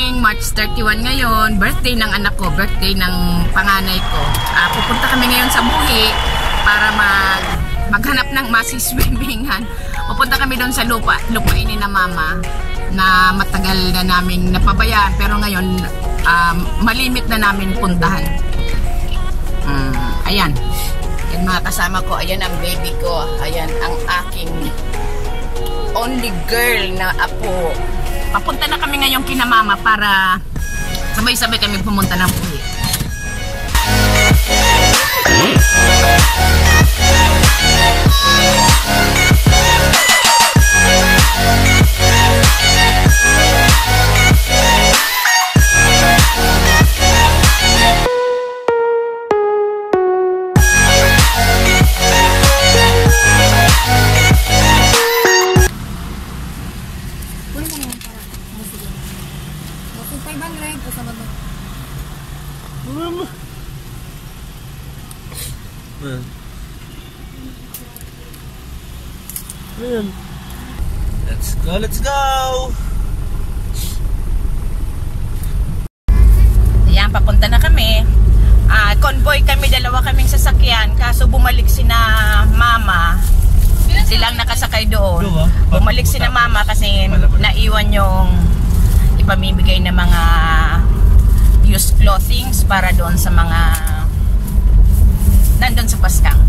morning, March 31 ngayon, birthday ng anak ko, birthday ng panganay ko. Pupunta kami ngayon sa Buhi para maghanap ng masiswimmingan. Pupunta kami doon sa lupain ni na mama na matagal na namin napabayaan, pero ngayon malimit na namin puntahan. Ayan. Yan mga kasama ko, ayan ang baby ko, ayan ang aking only girl na apo. Papunta na kami ngayon kina mama para sabay-sabay kami pumunta ng Buhi. Let's go! Ayan, papunta na kami. Convoy kami, dalawa kaming sasakyan. Kaso bumalik sina mama. Silang nakasakay doon. Bumalik sina mama kasi naiwan yung ipamimigay na mga used clothings para doon sa mga nandun sa Paskang.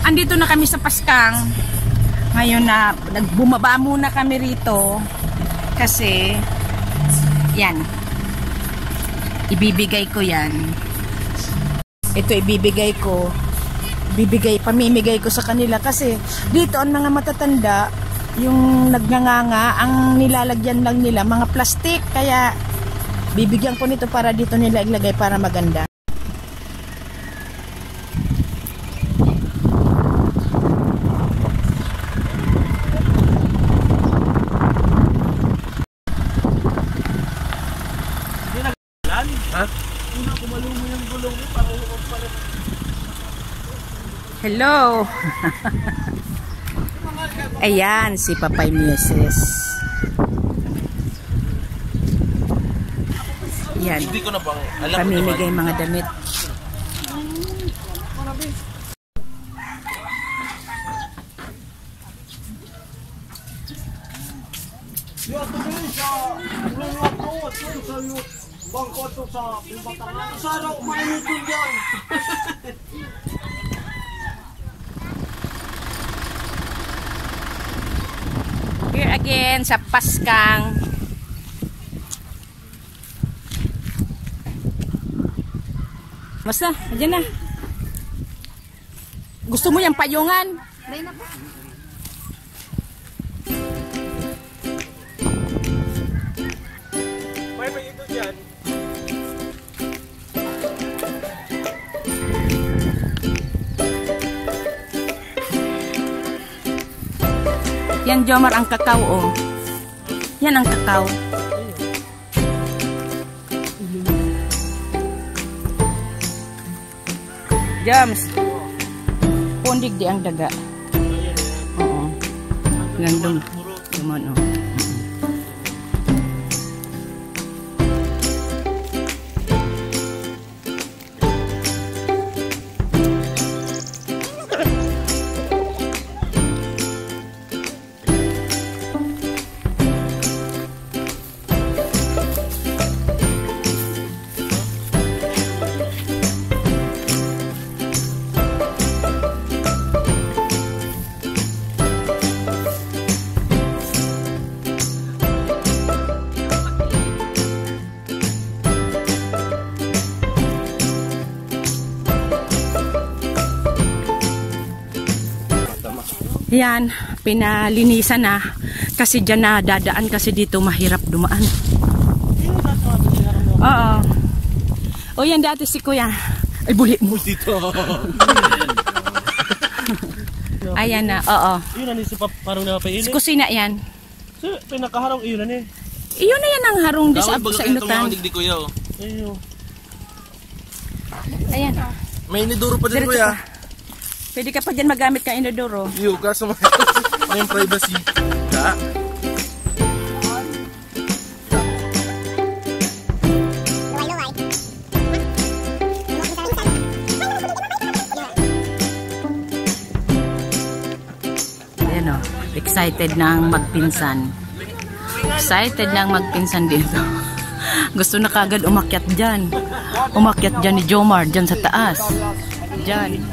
Andito na kami sa Paskang. Ngayon na nagbumaba muna kami rito kasi yan. Ibibigay ko yan. Ito ibibigay ko. Pamimigay ko sa kanila kasi dito ang mga matatanda yung nagnanganga, ang nilalagyan lang nila mga plastic, kaya bibigyan ko nito para dito nila ilagay para maganda. Hello. Ayan si Papay Mieses. Yan. Hindi ko na bang alam. Pamimigay mga damit. Here again sa Paskang. Basta, ayan na. Gusto mo yung payungan? May ito dyan. Yan, Jomar, ang kakao, oh. Yan ang kakao. Jams. Pundig di ang daga. Oo. Nandun. Duman, oh. Yan, pinalinisan na kasi dyan na dadaan kasi dito mahirap dumaan. Oo. O yan dati si Kuya. Ay, buli mo. Dito. Ayan na, oo. Yun na si parang napailin. Sa kusina yan. So, pinakaharang iyon na Iyon na yan ang harong di sa inutan. Digdi kuya. Ayun. Ayan. May iniduro pa din Diretso kuya. pa. Pwede ka pa dyan magamit kang inodoro. Yo, kaso may privacy. Ka? Ayan o, excited na ang magpinsan. Excited na ang magpinsan dito. Gusto na kagad umakyat dyan. Umakyat dyan ni Jomar, dyan sa taas. Dyan.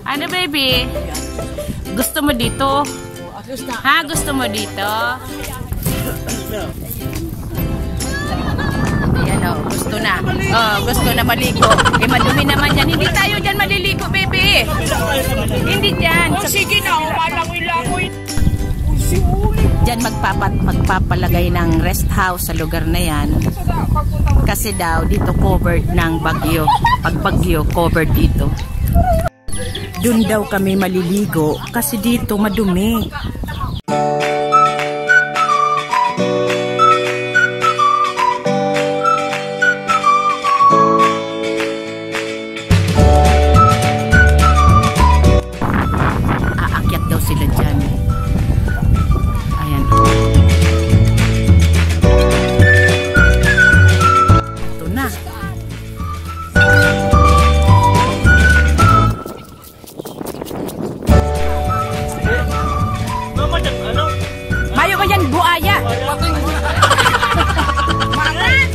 Ano baby? Gusto mo dito? Ha? Gusto mo dito? Ayan o, gusto na. Oh, gusto na maligo. Eh, madumi naman yan. Hindi tayo dyan maliligo, baby. Hindi dyan. Sige na, umalangoy-langoy. Dyan magpapalagay ng rest house sa lugar na yan. Kasi daw, dito covered ng bagyo. Pag bagyo, covered dito. Doon daw kami maliligo kasi dito madumi. Aakyat daw sila dyan. Ayan. Ito na. Mayo ba yan, buaya? Maran!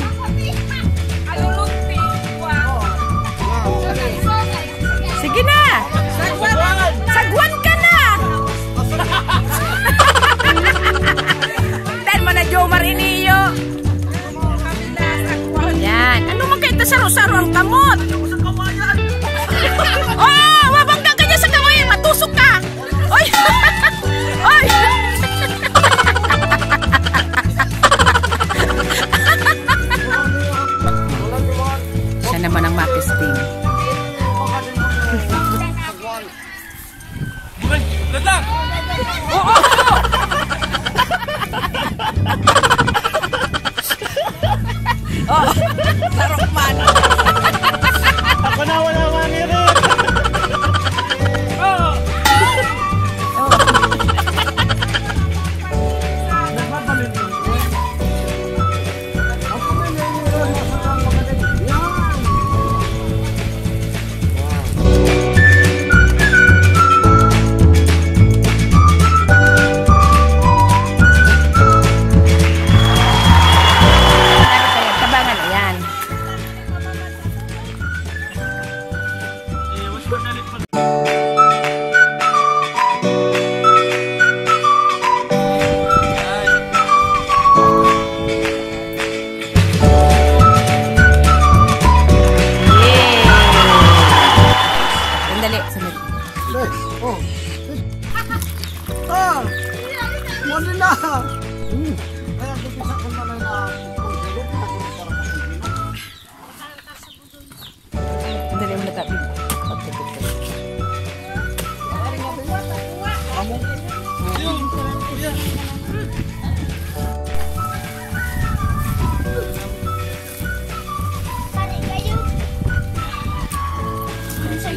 Sige na! Sagwan ka na! Tan mo na, Jomar Iniyo. Yan. Ano man kayo ito saro-saro ang kamot? Oh! Wabang ka kanya sa kawain! Matusok ka! Oy! Oy! Siya naman ang mapisting. Dadak! Oo! Oh, sarokman. Ako na wala mangirit. Oh. Nagbabalit mo. Tabangan, ayan. Sandali, sandali. Oh. Ah! Mali na! Kaya kipisa ko na lang na Sandali mo natapin.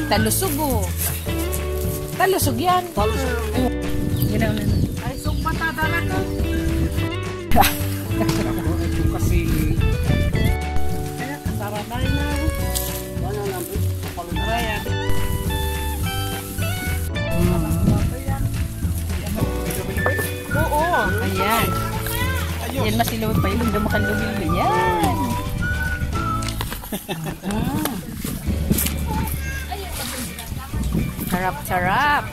Talusog oh. Talusog yan. Talusog. Ginaw na. Ay, sok matadala ka. kasi Kaya kasara na rin na. wala lang Ayan. Oo. Ayan. Yan masilaw pa yung hindi makalubilo. Yan. Sarap, sarap.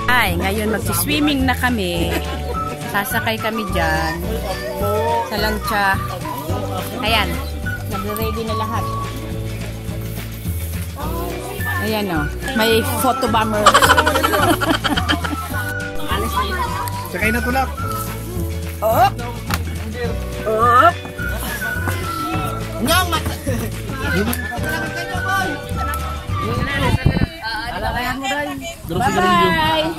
Ay, ngayon magsiswimming na kami. Sasakay kami dyan. Sa lancha. Ayan. Nag-ready na lahat. Ayan o. May photo bomber. sakay na tulak. Op! Op! Nyong mat... Bye-bye!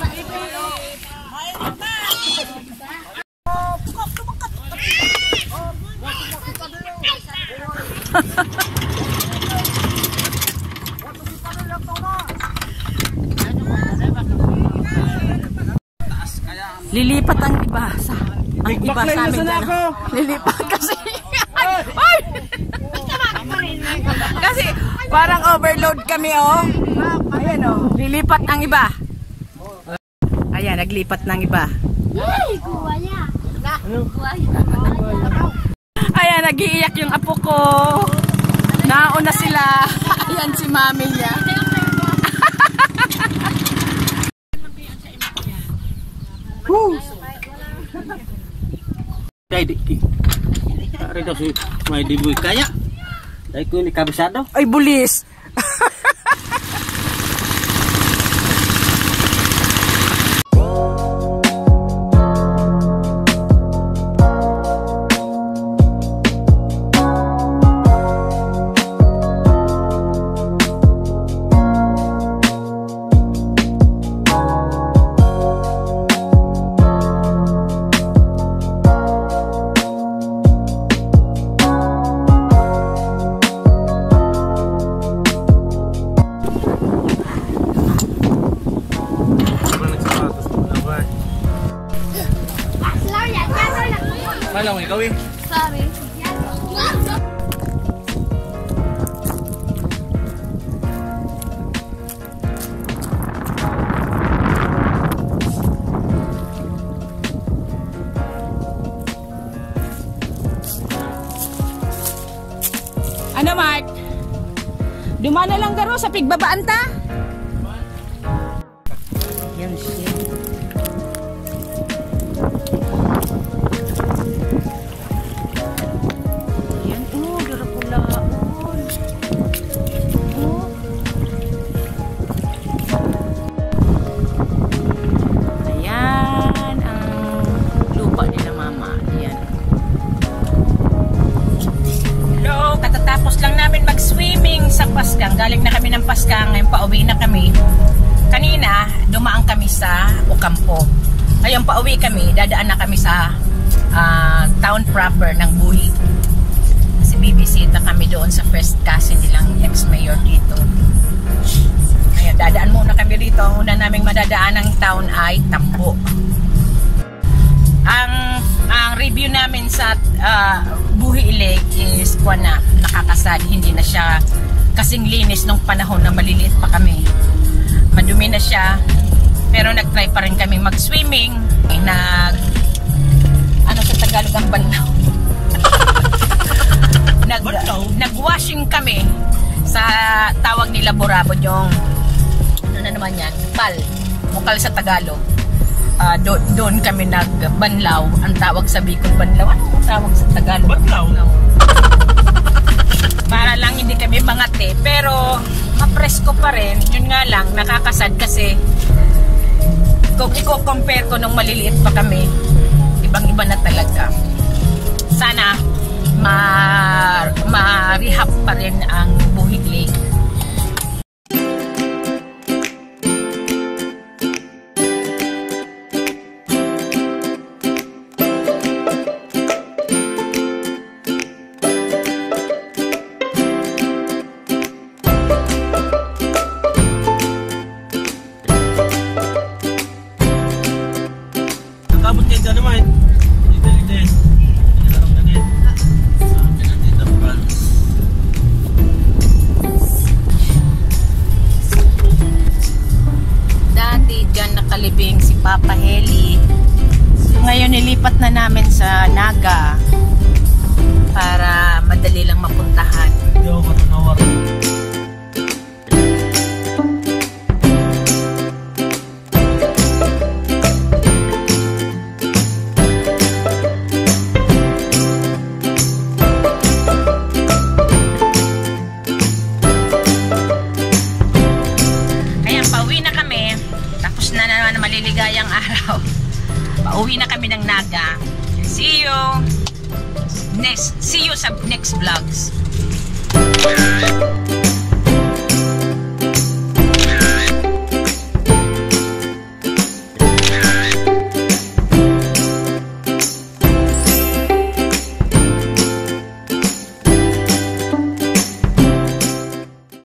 Lilipat ang iba sa iba sa amin dyan. Lilipat kasi. Ay! Kasi parang overload kami oh. Ayan oh. Lilipat ang iba. Ayan, naglipat ng iba. Ayan, nag-iiyak yung apo ko. Nauna sila. Ayan si mami niya. Dai di. Ari daw si may diboy kaya. Dai ko ni kabisado. Ay, bulis. Kala mo ikaw eh. Sorry. Ano, Mark? Dumana lang garo sa pigbabaan ta? Yan siya. Yan, oh, dara pula. Oh. Ayan ang lupa nila, mama. Ayan. Hello, kampo. Ngayon pauwi kami, dadaan na kami sa town proper ng Buhi. Kasi bibisita kami doon sa first cousin nilang ex-mayor dito. Ayan, dadaan muna kami dito. Ang una naming madadaan ng town ay Tambo. Ang review namin sa Buhi Lake is nakakasad. Hindi na siya kasing linis nung panahon na maliliit pa kami. Madumi na siya. Pero nag-try pa rin kami mag-swimming. Ano sa Tagalog ang banlaw? Nag-washing kami sa tawag nila Borabod, yung ano na naman yan? Mukal sa Tagalog. Doon kami nagbanlaw. Ang tawag sa Bicol, banlaw. Ano ang tawag sa Tagalog? Banlaw? Para lang hindi kami mangate. Pero mapresko pa rin. Yun nga lang, nakakasad kasi kung i-compare ko nung maliliit pa kami, ibang-iba na talaga. Sana ma-rehab pa rin ang Buhi Lake. Kabut kayo dyan naman. Dito. Pinarong na din. Pinatita Franz. Dati dyan nakalibing si Papa Heli. Ngayon nilipat na namin sa Naga para madali lang mapuntahan. Hindi ako matunawar. Maliligayang araw. Pauwi na kami ng Naga. See you sa next vlogs.